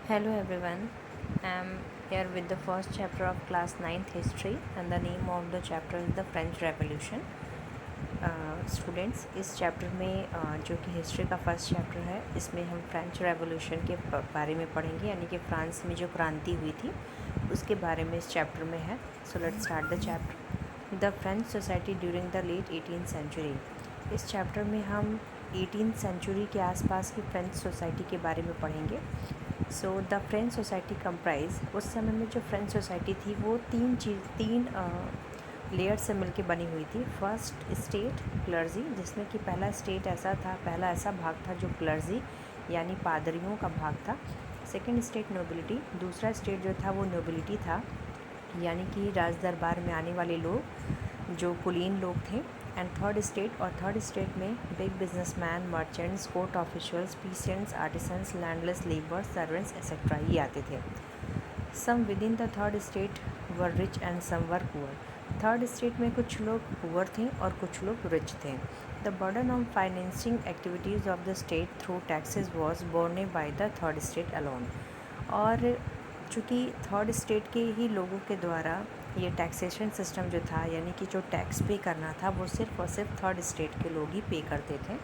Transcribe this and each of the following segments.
Hello everyone, I am here with the first chapter of class 9th history and the name of the chapter is the French Revolution. Students इस chapter में जो कि history का first chapter है इसमें हम French revolution के बारे में पढ़ेंगे यानी कि फ्रांस में जो क्रांति हुई थी उसके बारे में इस चैप्टर में है. So let's start the chapter. The French society during the late 18th century. इस चैप्टर में हम 18th सेंचुरी के आसपास की फ्रेंच सोसाइटी के बारे में पढ़ेंगे. So the French society comprise उस समय में जो फ्रेंच सोसाइटी थी वो तीन लेयर से मिलके बनी हुई थी. फर्स्ट स्टेट क्लर्जी, जिसमें कि पहला ऐसा भाग था जो क्लर्जी यानी पादरियों का भाग था. सेकंड स्टेट नोबिलिटी, दूसरा स्टेट जो था वो नोबिलिटी था यानी कि राज दरबार में आने वाले लोग जो कुलीन लोग थे. एंड थर्ड स्टेट में big businessman, merchants, court officials, peasants, artisans, landless labours, servants etcetera ये आते थे. Some within the third state were rich and some were poor. Third state में कुछ लोग पुअर थे और कुछ लोग रिच थे. The burden on financing activities of the state through taxes was borne by the third state alone. और चूँकि थर्ड स्टेट के ही लोगों के द्वारा ये टैक्सेशन सिस्टम जो था यानी कि जो टैक्स पे करना था वो सिर्फ और सिर्फ थर्ड स्टेट के लोग ही पे करते थे.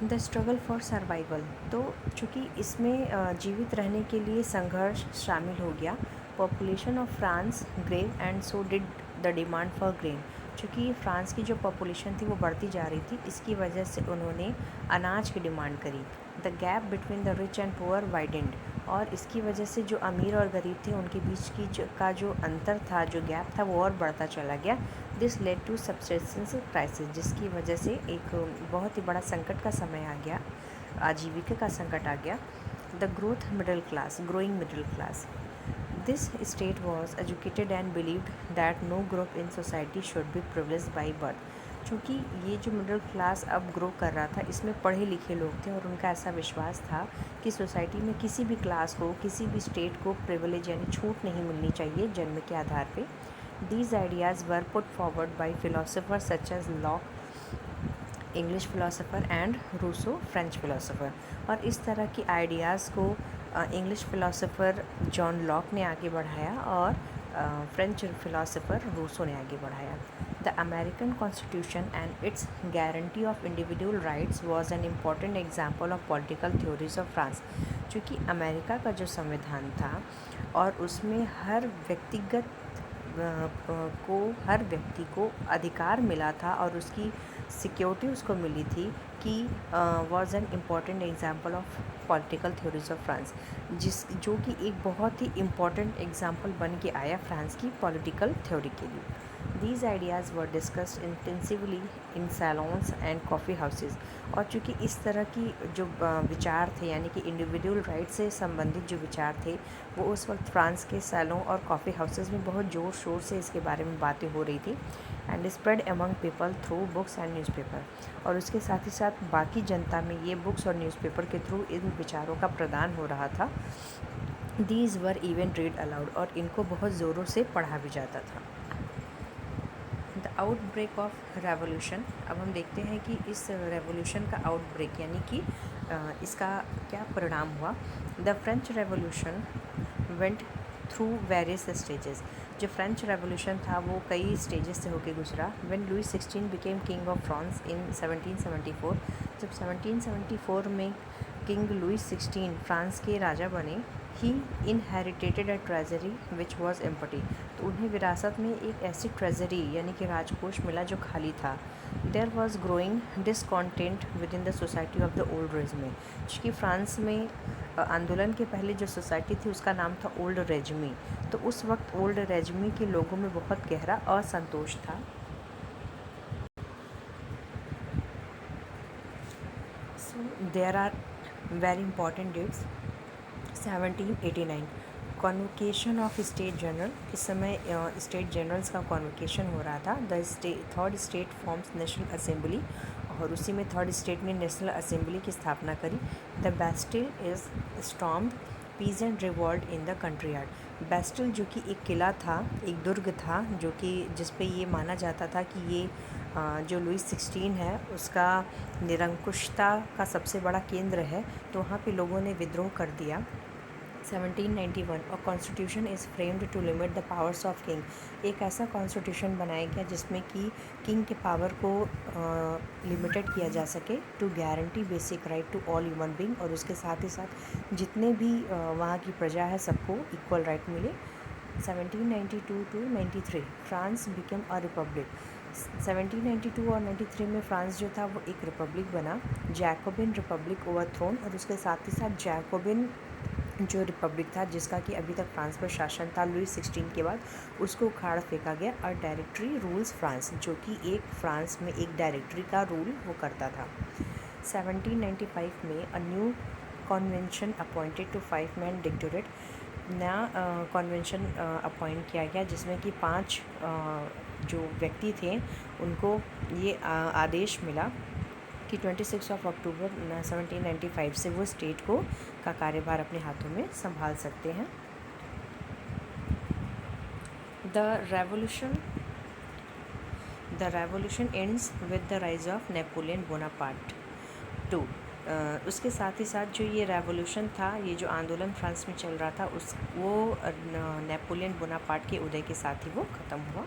द स्ट्रगल फॉर सर्वाइवल, तो चूँकि इसमें जीवित रहने के लिए संघर्ष शामिल हो गया. Population of France grew and so did the demand for grain. चूँकि फ्रांस की जो पॉपुलेशन थी वो बढ़ती जा रही थी, इसकी वजह से उन्होंने अनाज की डिमांड करी. The gap between the rich and poor widened, और इसकी वजह से जो अमीर और गरीब थे उनके बीच की जो अंतर था, जो गैप था वो और बढ़ता चला गया. This led to subsistence crisis, जिसकी वजह से एक बहुत ही बड़ा संकट का समय आ गया, आजीविका का संकट आ गया. The growing middle class. This state was educated and believed that no group in society should be privileged by birth. चूँकि ये जो मिडिल क्लास अब ग्रो कर रहा था इसमें पढ़े लिखे लोग थे और उनका ऐसा विश्वास था कि सोसाइटी में किसी भी क्लास को, किसी भी स्टेट को प्रिविलेज यानी छूट नहीं मिलनी चाहिए जन्म के आधार पे. These ideas were put forward by philosophers such as Locke, English philosopher, and Rousseau, French philosopher. और इस तरह की आइडियाज़ को इंग्लिश फ़िलासफ़र जॉन लॉक ने आगे बढ़ाया और फ्रेंच फ़िलासफ़र रूसो ने आगे बढ़ाया. The American constitution and it's guarantee of individual rights was an important example of political theories of France. चूँकि अमेरिका का जो संविधान था और उसमें हर व्यक्ति को अधिकार मिला था और उसकी सिक्योरिटी उसको मिली थी कि was an important example of political theories of France, जो कि एक बहुत ही इम्पॉर्टेंट एग्जाम्पल बन के आया फ्रांस की पॉलिटिकल थ्योरी के लिए. These ideas were discussed intensively in salons and coffee houses. और चूँकि इस तरह की जो विचार थे यानी कि इंडिविजुअल राइट से संबंधित जो विचार थे वो उस वक्त फ्रांस के सैलों और कॉफ़ी हाउसेज़ में बहुत ज़ोर शोर से इसके बारे में बातें हो रही थी. And spread among people through books and newspaper. और उसके साथ ही साथ बाकी जनता में ये बुक्स और न्यूज़पेपर के थ्रू इन विचारों का प्रदान हो रहा था. These were even read aloud, और इनको बहुत ज़ोरों से पढ़ा भी जाता था. The outbreak of revolution. अब हम देखते हैं कि इस रेवोल्यूशन का आउटब्रेक यानी कि इसका क्या परिणाम हुआ. The French revolution went through various stages. जो फ्रेंच रेवोल्यूशन था वो कई स्टेजेस से होकर गुजरा. When Louis 16 became king of France in 1774. जब 1774 में किंग लुई 16 फ्रांस के राजा बने, he inherited a treasury which was empty. तो उन्हें विरासत में एक ऐसी ट्रेजरी यानी कि राजकोष मिला जो खाली था. There was growing discontent within the society of the old regime. क्योंकि फ्रांस में आंदोलन के पहले जो सोसाइटी थी उसका नाम था ओल्ड रेजमी. तो उस वक्त ओल्ड रेजमी के लोगों में बहुत गहरा असंतोष था. So there are very important dates. 1789 convocation of state general. इस समय स्टेट जनरल्स का कॉन्वोकेशन हो रहा था. The third state forms national assembly, और उसी में थर्ड स्टेट ने नेशनल असेंबली की स्थापना करी. The Bastille is stormed, peasant revolt in the country yard. Bastille जो कि एक किला था, एक दुर्ग था जो कि जिस पे ये माना जाता था कि ये जो लुई 16 है उसका निरंकुशता का सबसे बड़ा केंद्र है, तो वहाँ पे लोगों ने विद्रोह कर दिया। 1791 और constitution is framed to limit the powers of king. एक ऐसा कॉन्स्टिट्यूशन बनाया गया जिसमें कि किंग के पावर को लिमिटेड किया जा सके, to guarantee basic right to all human being, और उसके साथ ही साथ जितने भी वहाँ की प्रजा है सबको इक्वल राइट मिले। 1792 to 93 France became a republic. 1792 और 93 में फ्रांस जो था वो एक रिपब्लिक बना, जैकोबिन रिपब्लिक ओवरथ्रोन, और उसके साथ ही साथ जैकोबिन जो रिपब्लिक था जिसका कि अभी तक फ्रांस पर शासन था लुई 16 के बाद, उसको उखाड़ फेंका गया। और डायरेक्टरी रूल्स फ्रांस, जो कि एक फ्रांस में एक डायरेक्टरी का रूल वो करता था। 1795 में a new convention appointed to 5 man directorate. नया कॉन्वेंशन अपॉइंट किया गया जिसमें कि 5 जो व्यक्ति थे उनको ये आदेश मिला कि 26 अक्टूबर 1795 से वो स्टेट को का कार्यभार अपने हाथों में संभाल सकते हैं। The revolution ends with the rise of Napoleon Bonaparte too. उसके साथ ही साथ जो ये रेवोल्यूशन था, ये जो आंदोलन फ्रांस में चल रहा था वो नेपोलियन बोनापार्ट के उदय के साथ ही वो ख़त्म हुआ।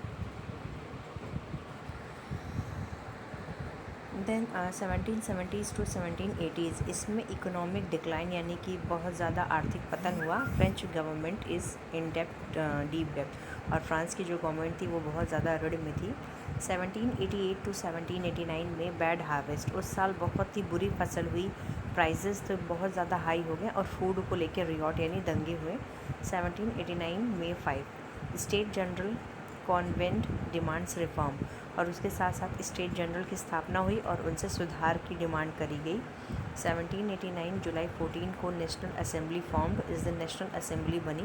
देन 1770s टू 1780s, इसमें इकोनॉमिक डिक्लाइन यानी कि बहुत ज़्यादा आर्थिक पतन हुआ। French government is in deep डेप्ट, और फ्रांस की जो गवर्नमेंट थी वो बहुत ज़्यादा ऋण में थी। 1788 टू 1789 में बैड हार्वेस्ट, उस साल बहुत ही बुरी फसल हुई, प्राइजेस तो बहुत ज़्यादा हाई हो गए और फूड को लेकर रियॉट यानी दंगे हुए। 1789 में 5 state general convent demands reform, और उसके साथ साथ स्टेट जनरल की स्थापना हुई और उनसे सुधार की डिमांड करी गई। 1789 जुलाई 14 को नेशनल असेंबली फॉर्म्ड, इस दिन नेशनल असेंबली बनी।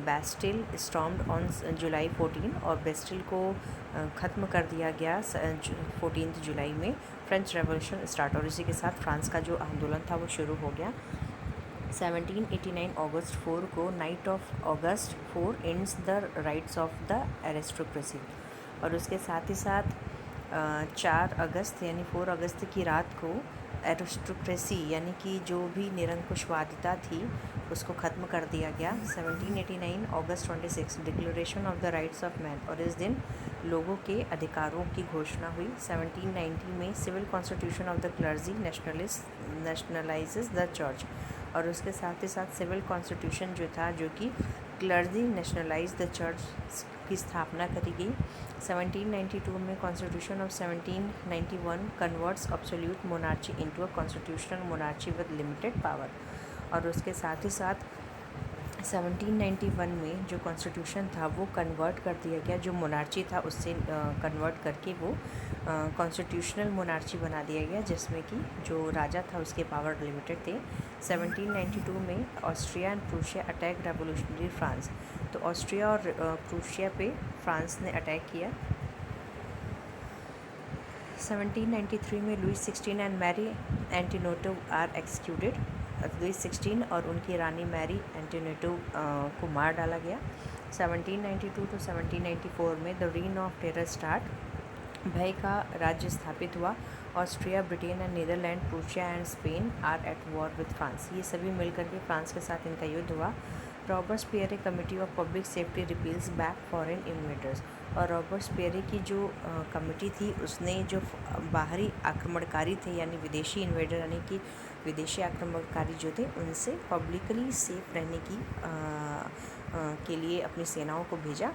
बेस्टिल स्टॉर्म्ड ऑन जुलाई 14, और बेस्टिल को ख़त्म कर दिया गया 14 जुलाई में। फ्रेंच रेवोल्यूशन स्टार्ट, और इसी के साथ फ्रांस का जो आंदोलन था वो शुरू हो गया। 1789 अगस्त 4 को night of August 4 ends the rights of the aristocracy, और उसके साथ ही साथ 4 अगस्त यानी 4 अगस्त की रात को एरिस्टोक्रेसी यानी कि जो भी निरंकुशवादिता थी उसको ख़त्म कर दिया गया। 1789 अगस्त 26 declaration of the rights of man, और इस दिन लोगों के अधिकारों की घोषणा हुई। 1790 में civil constitution of the clergy nationalises the church, और उसके साथ ही साथ सिविल कॉन्स्टिट्यूशन जो था जो कि क्लर्जी नेशनलाइज द चर्च की स्थापना करी गई। 1792 में constitution of 1791 converts absolute monarchy into a constitutional monarchy with limited power, और उसके साथ ही साथ 1791 में जो कॉन्स्टिट्यूशन था वो कन्वर्ट कर दिया गया, जो मोनार्ची था उससे कन्वर्ट करके वो कॉन्स्टिट्यूशनल मोनार्ची बना दिया गया, जिसमें कि जो राजा था उसके पावर लिमिटेड थे। 1792 में Austria and Prussia attack revolutionary France, तो ऑस्ट्रिया और प्रूशिया पे फ्रांस ने अटैक किया। 1793 में Louis 16 and Marie Antoinette are executed. Louis 16 और उनकी रानी मैरी एंटिनोटो को मार डाला गया। 1792 टू 1794 में the reign of terror start, भय का राज्य स्थापित हुआ। Austria, Britain and Netherland, Prussia and Spain are at war with France, ये सभी मिलकर के फ्रांस के साथ इनका युद्ध हुआ। Robespierre committee of public safety repels back foreign invaders, और रॉबर्ट्सपियरे की जो कमेटी थी उसने जो बाहरी आक्रमणकारी थे यानी विदेशी इन्वेडर यानी कि विदेशी आक्रमणकारी जो थे उनसे पब्लिकली सेफ रहने की के लिए अपनी सेनाओं को भेजा।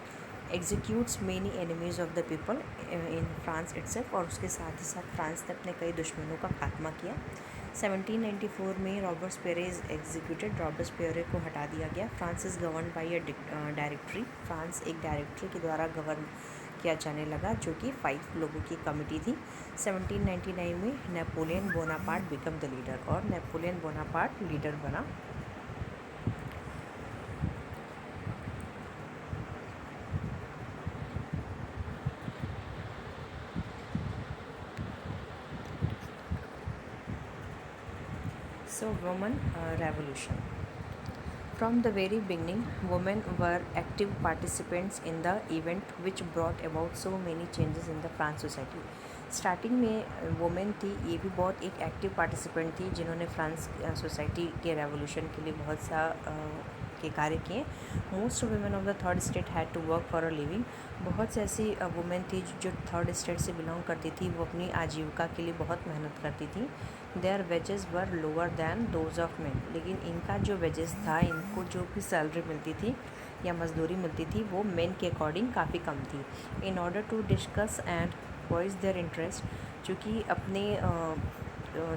Executes many enemies of the people in France itself, और उसके साथ ही साथ फ्रांस ने अपने कई दुश्मनों का खात्मा किया। 1794 में रॉबर्ट्सपियरे इज एग्जीक्यूटेड, रॉबर्ट्सपियरे को हटा दिया गया। France is govern by a directory, France एक डायरेक्टरी के द्वारा गवर्न किया जाने लगा जो कि 5 लोगों की कमेटी थी। 1799 में Napoleon Bonaparte become the leader, और नेपोलियन बोनापार्ट लीडर बना। So, women revolution. From the very beginning, women were active participants in the event which brought about so many changes in the France society. Starting में women थी, ये भी बहुत एक active participant थी, जिन्होंने France society के रेवोल्यूशन के लिए बहुत सा के कार्य किए। Most women of the third state had to work for a living. बहुत से ऐसी वुमेन थी जो थर्ड स्टेट से बिलोंग करती थी, वो अपनी आजीविका के लिए बहुत मेहनत करती थी। Their wages were lower than those of men, लेकिन इनका जो वेजेस था, इनको जो भी सैलरी मिलती थी या मजदूरी मिलती थी, वो मेन के अकॉर्डिंग काफ़ी कम थी। In order to discuss and voice their interest, चूँकि अपने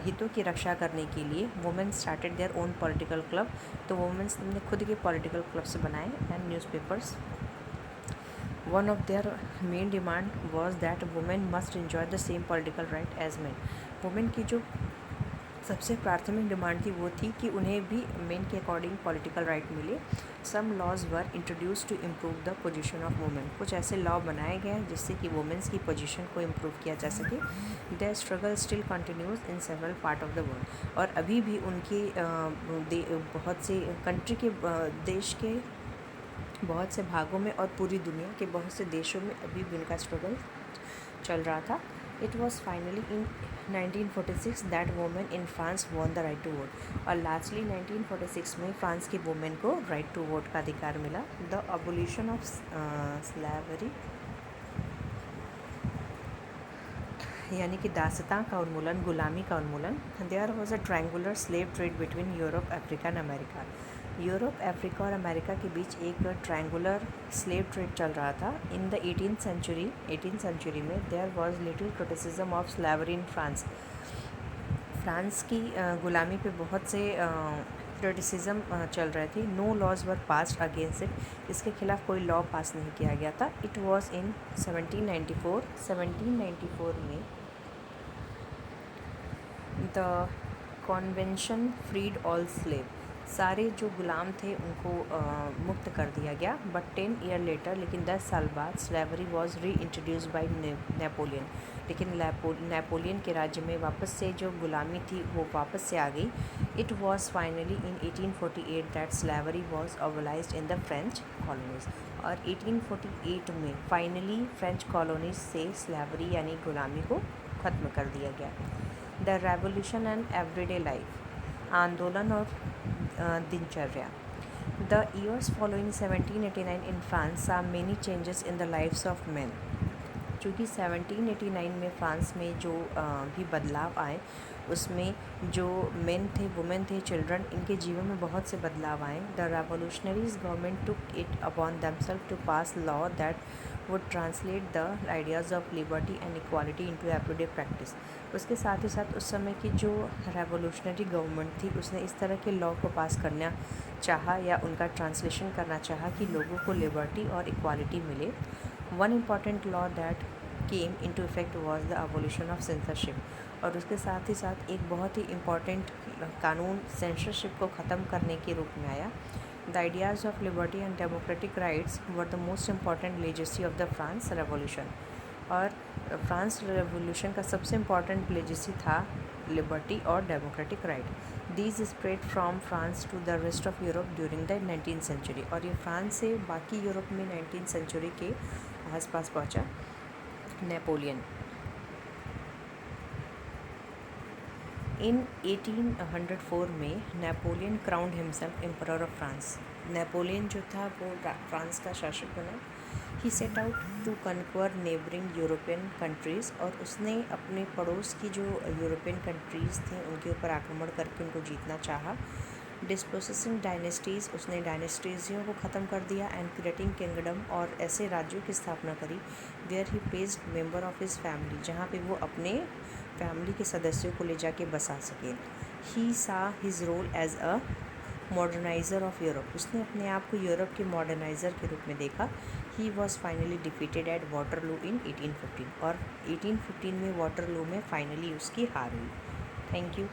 हितों की रक्षा करने के लिए women started their own political club, तो वुमेन्स ने खुद के पॉलिटिकल क्लब्स बनाए and newspapers. One of their main demand was that women must enjoy the same political right as men. Women की जो सबसे प्राथमिक डिमांड थी वो थी कि उन्हें भी मेन के अकॉर्डिंग पॉलिटिकल राइट मिले। Some laws were introduce to improve the position of women, कुछ ऐसे लॉ बनाए गए हैं जिससे कि वुमेन्स की पोजीशन को इम्प्रूव किया जा सके। The struggle still continues in several part of the world, और अभी भी उनकी बहुत से कंट्री के देश के बहुत से भागों में और पूरी दुनिया के बहुत से देशों में अभी भी उनका स्ट्रगल चल रहा था। It was finally in 1946 that women in France won the right to vote, और लास्टली 1946 में फ्रांस की वुमेन को राइट टू वोट का अधिकार मिला। द अबोलिशन ऑफ स्लैवरी, यानी कि दासता का उन्मूलन, गुलामी का उन्मूलन। There was a triangular slave trade between Europe, Africa and America. Europe, Africa और अमेरिका के बीच एक ट्रायंगुलर स्लेव ट्रेड चल रहा था। इन द 18th सेंचुरी में there was little criticism of slavery in France. France की गुलामी पे बहुत से क्रिटिसिज्म चल रहे थे। No laws were passed against it, इसके खिलाफ कोई लॉ पास नहीं किया गया था। इट वॉज इन 1794 में the convention freed all slave, सारे जो गुलाम थे उनको मुक्त कर दिया गया। बट 10 ईयर लेटर, लेकिन 10 साल बाद स्लेवरी वॉज री इंट्रोड्यूस बाई नेपोलियन, लेकिन नेपोलियन के राज्य में वापस से जो गुलामी थी वो वापस से आ गई। It was finally in 1848 that slavery was abolished in the French colonies, और 1848 में फाइनली फ्रेंच कॉलोनीज से स्लेवरी यानी गुलामी को ख़त्म कर दिया गया। The revolution and everyday life, आंदोलन और दिनचर्या। The years following 1789 in France saw many changes in the lives of men। चूँकि 1789 में फ्रांस में जो भी बदलाव आए, उसमें जो मेन थे, वुमेन थे, चिल्ड्रन, इनके जीवन में बहुत से बदलाव आए। The revolutionaries government took it upon themselves to pass law that would translate the ideas of liberty and equality into everyday practice. उसके साथ ही साथ उस समय की जो रेवोल्यूशनरी गवर्नमेंट थी, उसने इस तरह के लॉ को पास करना चाहा या उनका ट्रांसलेशन करना चाहा कि लोगों को लिबर्टी और इक्वालिटी मिले। One important law that came into effect was the abolition of censorship, और उसके साथ ही साथ एक बहुत ही इम्पॉर्टेंट कानून सेंसरशिप को ख़त्म करने के रूप में आया। The ideas of liberty and democratic rights were the most important legacy of the France revolution, और फ्रांस रेवोल्यूशन का सबसे इम्पॉर्टेंट लेजेसी था लिबर्टी और democratic right. These spread from France to the rest of Europe during the 19th century, और ये France से बाकी Europe में 19th सेंचुरी के आसपास पहुंचा। नेपोलियन इन 1804 में Napoleon crowned himself emperor of France. Napoleon जो था वो फ्रांस का शासक बना। He set out to conquer neighbouring European countries, और उसने अपने पड़ोस की जो यूरोपियन कंट्रीज़ थी उनके ऊपर आक्रमण करके उनको जीतना चाहा। डिस्पोसेसिंग डायनेस्टीज़, उसने डायनेस्टीज़ियों को ख़त्म कर दिया। एंड क्रिएटिंग किंगडम, और ऐसे राज्यों की स्थापना करी where he placed member of his family, जहाँ पे वो अपने फैमिली के सदस्यों को ले जाके बसा सके। He saw his role as a moderniser of Europe, उसने अपने आप को यूरोप के मॉडर्नाइज़र के रूप में देखा। He was finally defeated at Waterloo in 1815, और 1815 में वाटरलू में फाइनली उसकी हार हुई। Thank you.